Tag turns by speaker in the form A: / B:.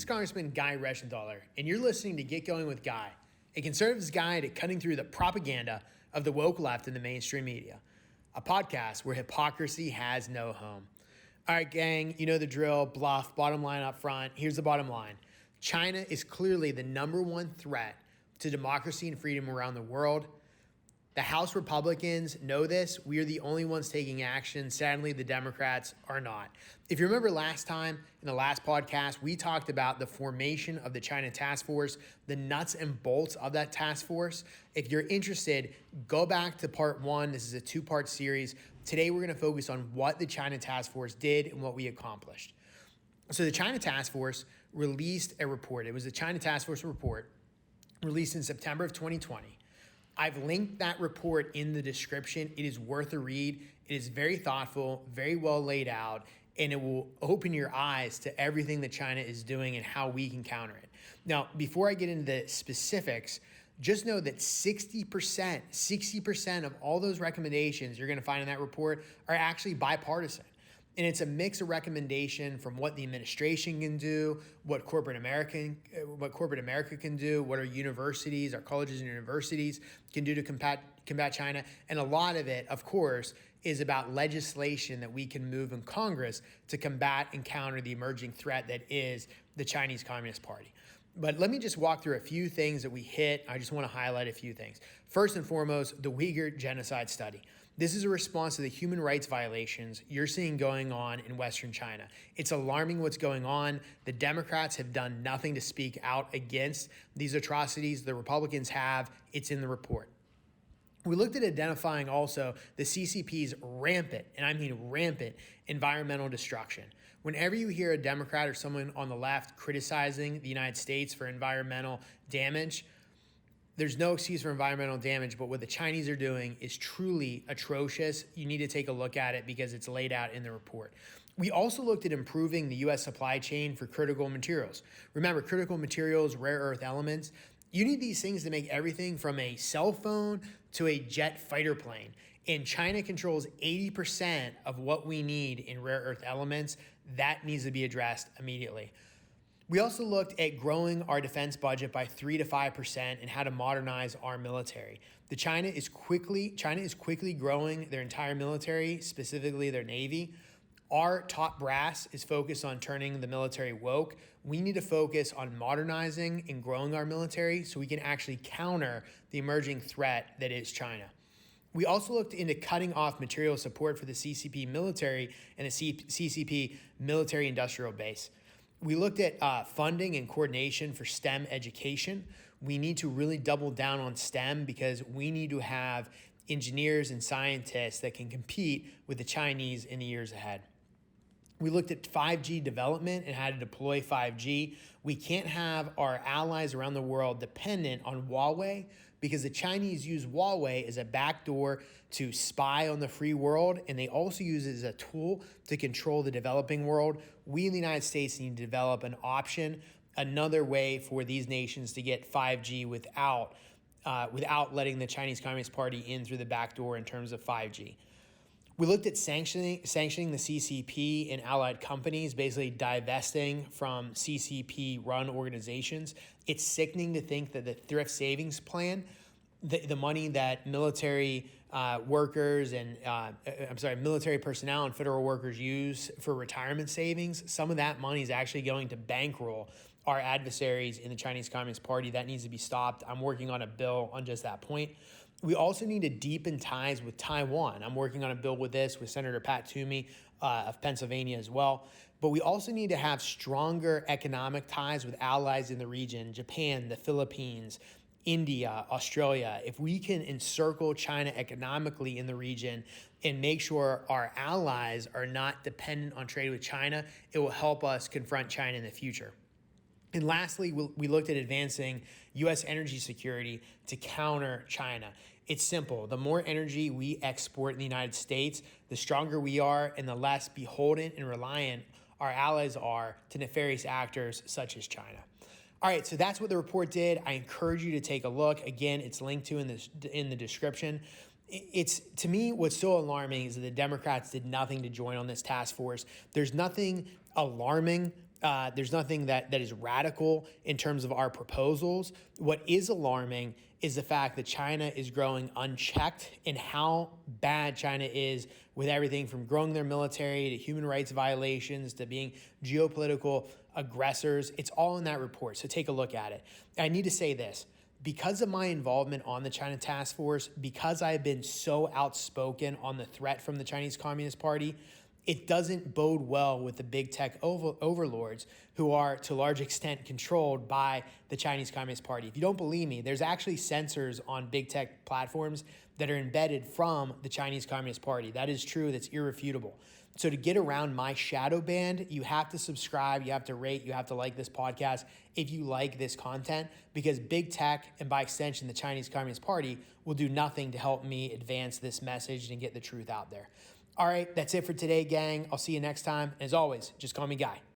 A: is Congressman Guy Reschenthaler, and you're listening to Get Going with Guy, a conservative's guide at cutting through the propaganda of the woke left in the mainstream media, a podcast where hypocrisy has no home. All right, gang, you know the drill, bluff, bottom line up front. Here's the bottom line. China is clearly the number one threat to democracy and freedom around the world. The House Republicans know this. We are the only ones taking action. Sadly, the Democrats are not. If you remember last time, in the last podcast, we talked about the formation of the China Task Force, the nuts and bolts of that task force. If you're interested, go back to part one. This is a two-part series. Today, we're going to focus on what the China Task Force did and what we accomplished. So the China Task Force released a report. It was the China Task Force report released in September of 2020. I've linked that report in the description. It is worth a read. It is very thoughtful, very well laid out, and it will open your eyes to everything that China is doing and how we can counter it. Now, before I get into the specifics, just know that 60% of all those recommendations you're going to find in that report are actually bipartisan. And it's a mix of recommendation from what the administration can do, what corporate America can do, what our universities, our colleges and universities can do to combat China. And a lot of it, of course, is about legislation that we can move in Congress to combat and counter the emerging threat that is the Chinese Communist Party. But let me just walk through a few things that we hit. I just want to highlight a few things. First and foremost, the Uyghur genocide study. This is a response to the human rights violations you're seeing going on in Western China. It's alarming what's going on. The Democrats have done nothing to speak out against these atrocities. The Republicans have. It's in the report. We looked at identifying also the CCP's rampant, and I mean rampant, environmental destruction. Whenever you hear a Democrat or someone on the left criticizing the United States for environmental damage, there's no excuse for environmental damage, but what the Chinese are doing is truly atrocious. You need to take a look at it because it's laid out in the report. We also looked at improving the U.S. supply chain for critical materials. Remember, critical materials, rare earth elements, you need these things to make everything from a cell phone to a jet fighter plane. And China controls 80% of what we need in rare earth elements. That needs to be addressed immediately. We also looked at growing our defense budget by 3 to 5% and how to modernize our military. China is quickly growing their entire military, specifically their Navy. Our top brass is focused on turning the military woke. We need to focus on modernizing and growing our military so we can actually counter the emerging threat that is China. We also looked into cutting off material support for the CCP military and the CCP military industrial base. We looked at funding and coordination for STEM education. We need to really double down on STEM because we need to have engineers and scientists that can compete with the Chinese in the years ahead. We looked at 5G development and how to deploy 5G. We can't have our allies around the world dependent on Huawei because the Chinese use Huawei as a backdoor to spy on the free world, and they also use it as a tool to control the developing world. We in the United States need to develop an option, another way for these nations to get 5G without letting the Chinese Communist Party in through the back door in terms of 5G. We looked at sanctioning the CCP and allied companies, basically divesting from CCP-run organizations. It's sickening to think that the thrift savings plan, the money that military workers and military personnel and federal workers use for retirement savings, some of that money is actually going to bankroll our adversaries in the Chinese Communist Party. That needs to be stopped. I'm working on a bill on just that point. We also need to deepen ties with Taiwan. I'm working on a bill with Senator Pat Toomey of Pennsylvania as well. But we also need to have stronger economic ties with allies in the region, Japan, the Philippines, India, Australia. If we can encircle China economically in the region and make sure our allies are not dependent on trade with China, it will help us confront China in the future. And lastly, we looked at advancing U.S. energy security to counter China. It's simple. The more energy we export in the United States, the stronger we are and the less beholden and reliant our allies are to nefarious actors such as China. All right, so that's what the report did. I encourage you to take a look. Again, it's linked to in the description. It's, to me, what's so alarming is that the Democrats did nothing to join on this task force. There's nothing alarming There's nothing that is radical in terms of our proposals. What is alarming is the fact that China is growing unchecked, and how bad China is with everything from growing their military to human rights violations to being geopolitical aggressors. It's all in that report, so take a look at it. I need to say this. Because of my involvement on the China Task Force, because I've been so outspoken on the threat from the Chinese Communist Party, it doesn't bode well with the big tech overlords who are to a large extent controlled by the Chinese Communist Party. If you don't believe me, there's actually sensors on big tech platforms that are embedded from the Chinese Communist Party. That is true. That's irrefutable. So to get around my shadow ban, you have to subscribe, you have to rate, you have to like this podcast if you like this content, because big tech and by extension, the Chinese Communist Party will do nothing to help me advance this message and get the truth out there. All right, that's it for today, gang. I'll see you next time. As always, just call me Guy.